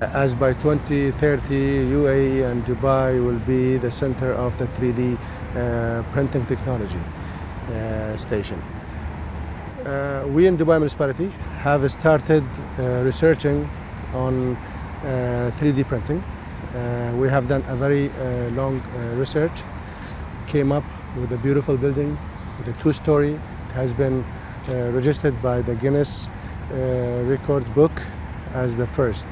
As by 2030, UAE and Dubai will be the center of the 3D printing technology station. We in Dubai municipality have started researching on 3D printing. We have done a very long research, came up with a beautiful building with a two-story. It has been registered by the Guinness Records book as the first.